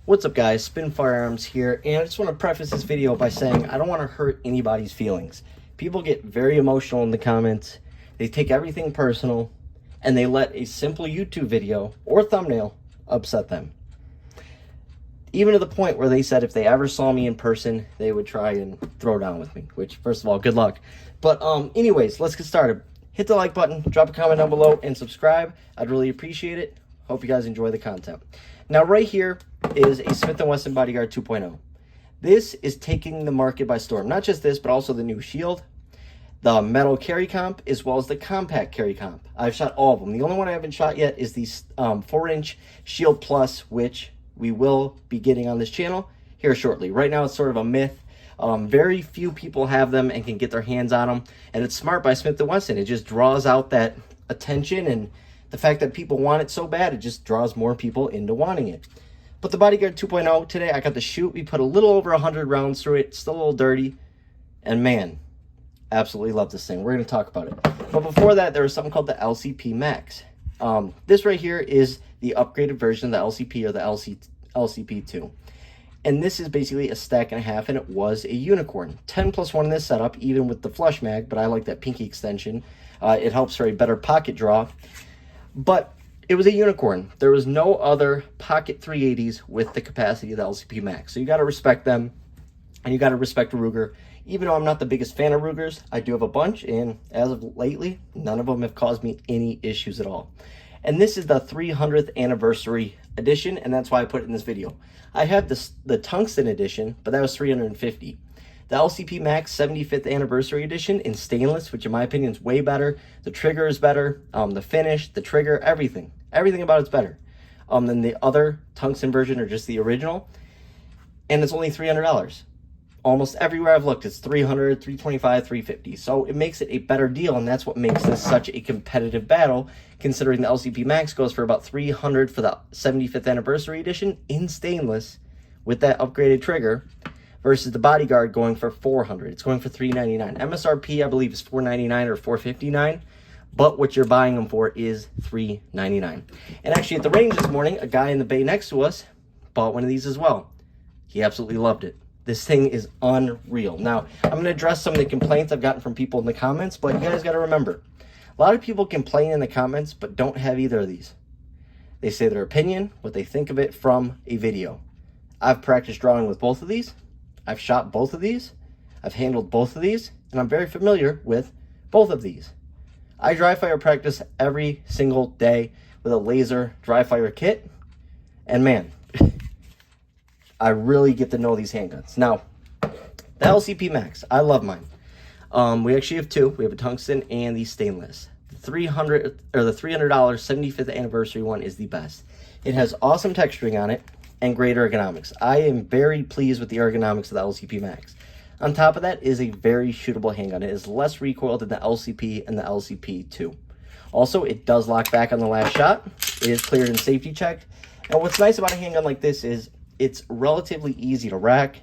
What's up guys, Spin Firearms here, and I just want to preface this video by saying I don't want to hurt anybody's feelings. People get very emotional in the comments, they take everything personal, and they let a simple YouTube video or thumbnail upset them. Even to the point where they said if they ever saw me in person, they would try and throw down with me, which first of all, good luck. But anyways, let's get started. Hit the like button, drop a comment down below, and subscribe. I'd really appreciate it. Hope you guys enjoy the content. Now right here is a Smith & Wesson Bodyguard 2.0. This is taking the market by storm. Not just this, but also the new shield, the metal carry comp, as well as the compact carry comp. I've shot all of them. The only one I haven't shot yet is the 4-inch Shield Plus, which we will be getting on this channel here shortly. Right now it's sort of a myth. Very few people have them and can get their hands on them. And it's smart by Smith & Wesson. It just draws out that attention, and the fact that people want it so bad, it just draws more people into wanting it. But the Bodyguard 2.0, today I got to shoot. We put a little over 100 rounds through it. It's still a little dirty. And man, absolutely love this thing. We're going to talk about it. But before that, there was something called the LCP Max. This right here is the upgraded version of the LCP or the LCP2. And this is basically a stack and a half, and it was a unicorn. 10+1 in this setup, even with the flush mag, but I like that pinky extension. It helps for a better pocket draw. But it was a unicorn. There was no other pocket 380s with the capacity of the LCP Max. So you got to respect them, and you got to respect Ruger. Even though I'm not the biggest fan of Rugers, I do have a bunch, and as of lately, none of them have caused me any issues at all. And this is the 300th anniversary edition, and that's why I put it in this video. I have the tungsten edition, but that was $350. The LCP Max 75th anniversary edition in stainless, which in my opinion is way better. The trigger is better, the finish, the trigger, everything about it's better than the other tungsten version or just the original. And it's only $300. Almost everywhere I've looked, it's $300, $325, $350. So it makes it a better deal, and that's what makes this such a competitive battle, considering the LCP Max goes for about $300 for the 75th anniversary edition in stainless with that upgraded trigger, versus the Bodyguard going for $400. It's going for $399. MSRP, I believe, is $499 or $459, but what you're buying them for is $399. And actually, at the range this morning, a guy in the bay next to us bought one of these as well. He absolutely loved it. This thing is unreal. Now, I'm going to address some of the complaints I've gotten from people in the comments, but you guys got to remember, a lot of people complain in the comments, but don't have either of these. They say their opinion, what they think of it from a video. I've practiced drawing with both of these. I've shot both of these. I've handled both of these, and I'm very familiar with both of these. I dry fire practice every single day with a laser dry fire kit, and man, I really get to know these handguns. Now, the LCP Max, I love mine. We actually have two. We have a tungsten and the stainless. The $300 75th anniversary one is the best. It has awesome texturing on it and great ergonomics. I am very pleased with the ergonomics of the LCP Max. On top of that is a very shootable handgun. It is less recoil than the LCP and the LCP2. Also, it does lock back on the last shot. It is cleared and safety checked. And what's nice about a handgun like this is it's relatively easy to rack.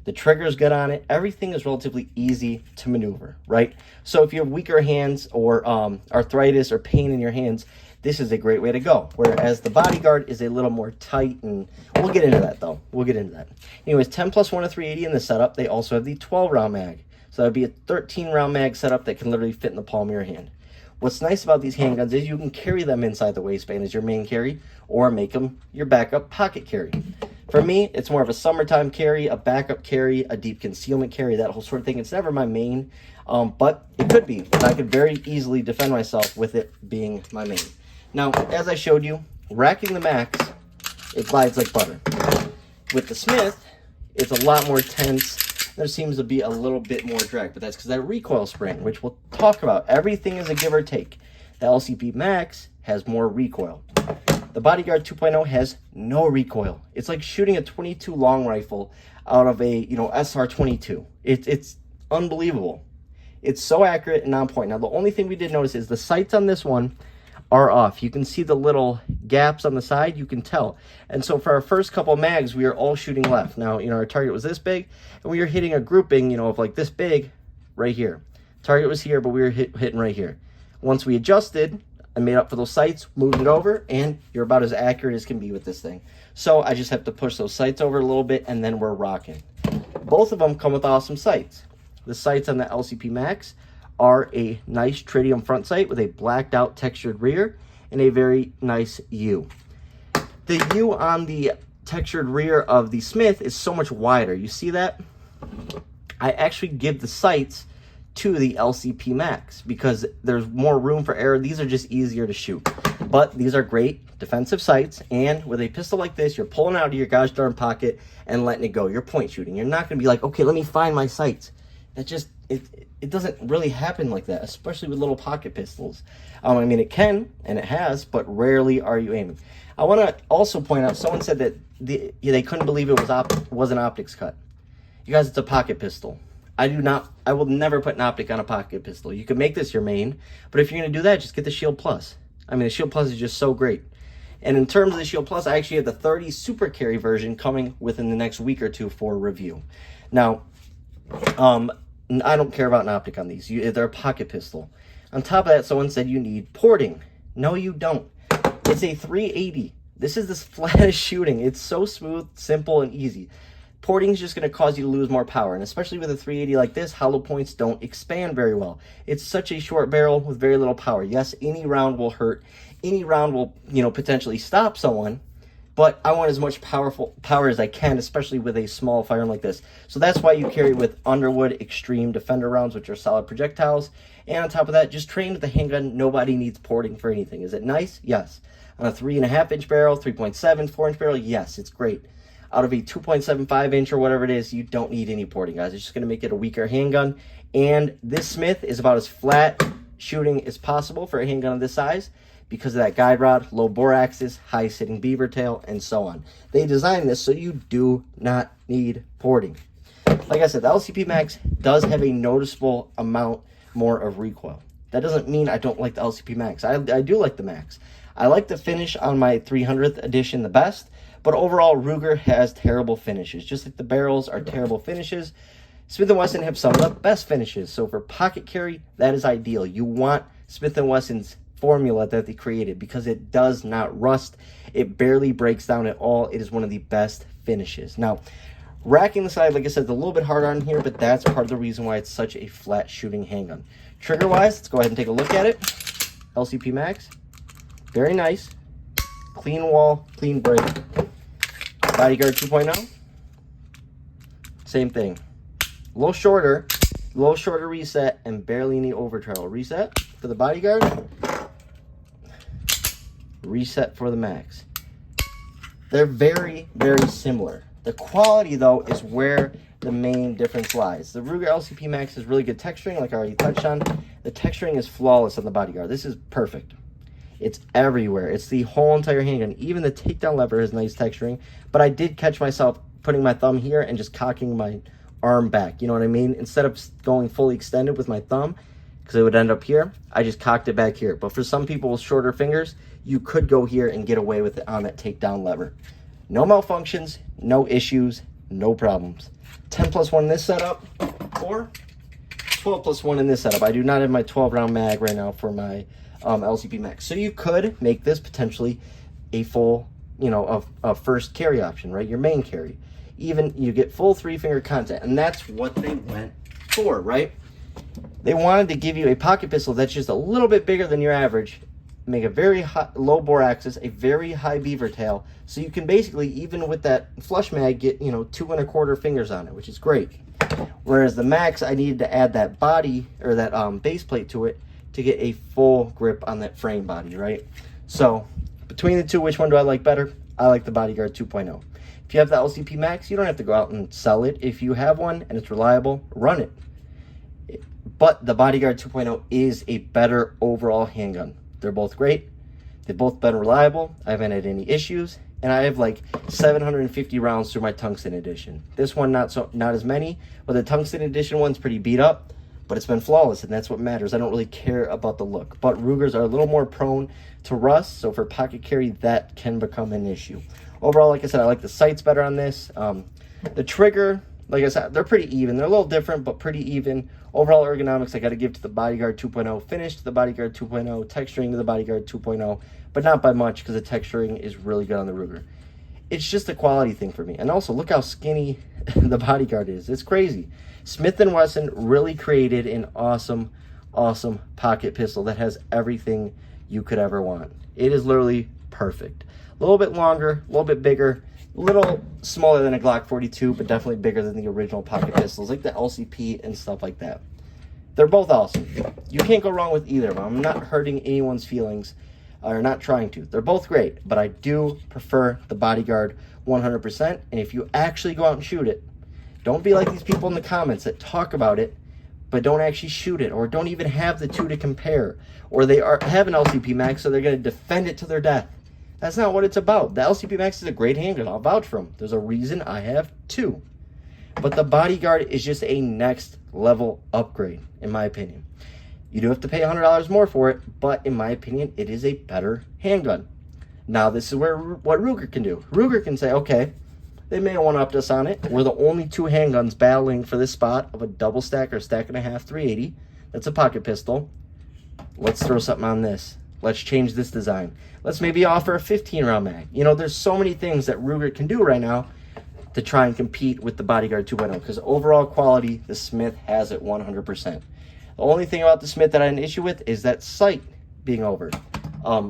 The trigger is good on it. Everything is relatively easy to maneuver, right? So if you have weaker hands or arthritis or pain in your hands, this is a great way to go. Whereas the Bodyguard is a little more tight, and we'll get into that though. We'll get into that. Anyways, 10+1 of 380 in the setup. They also have the 12-round mag. So that'd be a 13-round mag setup that can literally fit in the palm of your hand. What's nice about these handguns is you can carry them inside the waistband as your main carry, or make them your backup pocket carry. For me, it's more of a summertime carry, a backup carry, a deep concealment carry, that whole sort of thing. It's never my main, but it could be. And I could very easily defend myself with it being my main. Now, as I showed you, racking the Max, it glides like butter. With the Smith, it's a lot more tense. There seems to be a little bit more drag, but that's because that recoil spring, which we'll talk about. Everything is a give or take. The LCP Max has more recoil. The Bodyguard 2.0 has no recoil. It's like shooting a 22 long rifle out of a SR22. It's unbelievable. It's so accurate and on point. Now, the only thing we did notice is the sights on this one are off. You can see the little gaps on the side, you can tell. And so for our first couple mags, we are all shooting left. Now, our target was this big, and we were hitting a grouping, of like this big right here. Target was here, but we were hitting right here. Once we adjusted, and made up for those sights, moved it over, and you're about as accurate as can be with this thing. So I just have to push those sights over a little bit, and then we're rocking. Both of them come with awesome sights. The sights on the LCP Max are a nice tritium front sight with a blacked out textured rear and a very nice U. The U on the textured rear of the Smith is so much wider. You see that? I actually give the sights to the LCP Max because there's more room for error. These are just easier to shoot. But these are great defensive sights, and with a pistol like this, you're pulling out of your gosh darn pocket and letting it go. You're point shooting. You're not going to be like, okay, let me find my sights. That just, it doesn't really happen like that, especially with little pocket pistols. I mean, it can, and it has, but rarely are you aiming. I want to also point out, someone said that they couldn't believe it was an optics cut. You guys, it's a pocket pistol. I will never put an optic on a pocket pistol. You can make this your main, but if you're going to do that, just get the Shield Plus. I mean, the Shield Plus is just so great. And in terms of the Shield Plus, I actually have the 30 Super Carry version coming within the next week or two for review. Now, I don't care about an optic on these. They're a pocket pistol. On top of that, someone said you need porting. No, you don't. It's a 380. This is the flattest shooting. It's so smooth, simple, and easy. Porting is just going to cause you to lose more power, and especially with a 380 like this, hollow points don't expand very well. It's such a short barrel with very little power. Yes, any round will hurt. Any round will, potentially stop someone, but I want as much power as I can, especially with a small firearm like this. So that's why you carry with Underwood Extreme Defender rounds, which are solid projectiles. And on top of that, just train with the handgun. Nobody needs porting for anything. Is it nice? Yes. On a 3.5-inch barrel, 3.7, 4-inch barrel, yes, it's great. Out of a 2.75 inch or whatever it is, you don't need any porting, guys. It's just going to make it a weaker handgun. And this Smith is about as flat shooting as possible for a handgun of this size because of that guide rod, low bore axis, high sitting beaver tail, and so on. They designed this so you do not need porting. Like I said, the LCP Max does have a noticeable amount more of recoil. That doesn't mean I don't like the LCP Max. I do like the Max. I like the finish on my 300th edition the best. But overall, Ruger has terrible finishes. Just like the barrels are terrible finishes, Smith & Wesson have some of the best finishes. So for pocket carry, that is ideal. You want Smith & Wesson's formula that they created because it does not rust. It barely breaks down at all. It is one of the best finishes. Now, racking the side, like I said, is a little bit harder on here, but that's part of the reason why it's such a flat shooting handgun. Trigger-wise, let's go ahead and take a look at it. LCP Max, very nice. Clean wall, clean break. Bodyguard 2.0, same thing. A little shorter reset, and barely any over travel. Reset for the Bodyguard, reset for the Max. They're very, very similar. The quality, though, is where the main difference lies. The Ruger LCP Max has really good texturing, like I already touched on. The texturing is flawless on the Bodyguard. This is perfect. It's everywhere. It's the whole entire handgun. Even the takedown lever has nice texturing. But I did catch myself putting my thumb here and just cocking my arm back. You know what I mean? Instead of going fully extended with my thumb, because it would end up here, I just cocked it back here. But for some people with shorter fingers, you could go here and get away with it on that takedown lever. No malfunctions, no issues, no problems. 10 plus 1 in this setup, or 12 plus 1 in this setup. I do not have my 12-round mag right now for my LCP Max. So you could make this potentially a full, a first carry option, right? Your main carry. Even you get full 3-finger contact, and that's what they went for, right? They wanted to give you a pocket pistol that's just a little bit bigger than your average, make a very high, low bore axis, a very high beaver tail, so you can basically, even with that flush mag, get 2 1/4 fingers on it, which is great. Whereas the Max, I needed to add that body or that base plate to it to get a full grip on that frame body, right? So between the two, which one do I like better? I like the Bodyguard 2.0. If you have the LCP Max, you don't have to go out and sell it. If you have one and it's reliable, run it. But the Bodyguard 2.0 is a better overall handgun. They're both great. They've both been reliable. I haven't had any issues. And I have like 750 rounds through my Tungsten Edition. This one, not as many, but the Tungsten Edition one's pretty beat up. But it's been flawless, and that's what matters. I don't really care about the look. But Rugers are a little more prone to rust, so for pocket carry, that can become an issue. Overall, like I said, I like the sights better on this. The trigger, like I said, they're pretty even. They're a little different, but pretty even. Overall ergonomics, I got to give to the Bodyguard 2.0. Finish to the Bodyguard 2.0. Texturing to the Bodyguard 2.0. But not by much, because the texturing is really good on the Ruger. It's just a quality thing for me. And also, look how skinny the Bodyguard is. It's crazy. Smith & Wesson really created an awesome, awesome pocket pistol that has everything you could ever want. It is literally perfect. A little bit longer, a little bit bigger, a little smaller than a Glock 42, but definitely bigger than the original pocket pistols, like the LCP and stuff like that. They're both awesome. You can't go wrong with either of them. I'm not hurting anyone's feelings, or not trying to. They're both great, but I do prefer the Bodyguard 100%. And if you actually go out and shoot it, don't be like these people in the comments that talk about it, but don't actually shoot it, or don't even have the two to compare, or they have an LCP Max, so they're going to defend it to their death. That's not what it's about. The LCP Max is a great handgun. I'll vouch for them. There's a reason I have two. But the Bodyguard is just a next level upgrade, in my opinion. You do have to pay $100 more for it, but in my opinion, it is a better handgun. Now, this is what Ruger can do. Ruger can say, okay, they may have one-upped us on it. We're the only two handguns battling for this spot of a double stack or stack and a half 380. That's a pocket pistol. Let's throw something on this. Let's change this design. Let's maybe offer a 15-round mag. You know, there's so many things that Ruger can do right now to try and compete with the Bodyguard 2.0, because overall quality, the Smith has it 100%. The only thing about the Smith that I had an issue with is that sight being over.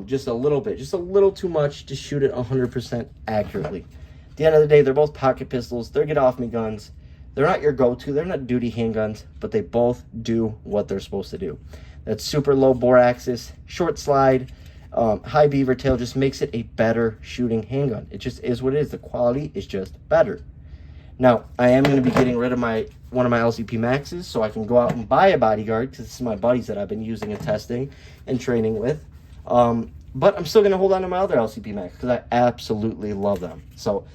Just a little bit, just a little too much to shoot it 100% accurately. At the end of the day, they're both pocket pistols. They're get-off-me guns. They're not your go-to. They're not duty handguns, but they both do what they're supposed to do. That super low bore axis, short slide, high beaver tail just makes it a better shooting handgun. It just is what it is. The quality is just better. Now, I am going to be getting rid of one of my LCP Maxes so I can go out and buy a Bodyguard, because this is my buddies that I've been using and testing and training with. But I'm still going to hold on to my other LCP Max because I absolutely love them. So,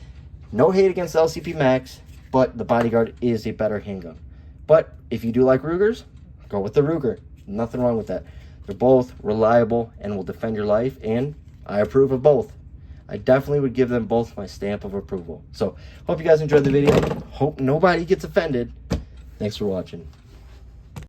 no hate against the LCP Max, but the Bodyguard is a better handgun. But if you do like Rugers, go with the Ruger. Nothing wrong with that. They're both reliable and will defend your life, and I approve of both. I definitely would give them both my stamp of approval. So, hope you guys enjoyed the video. Hope nobody gets offended. Thanks for watching.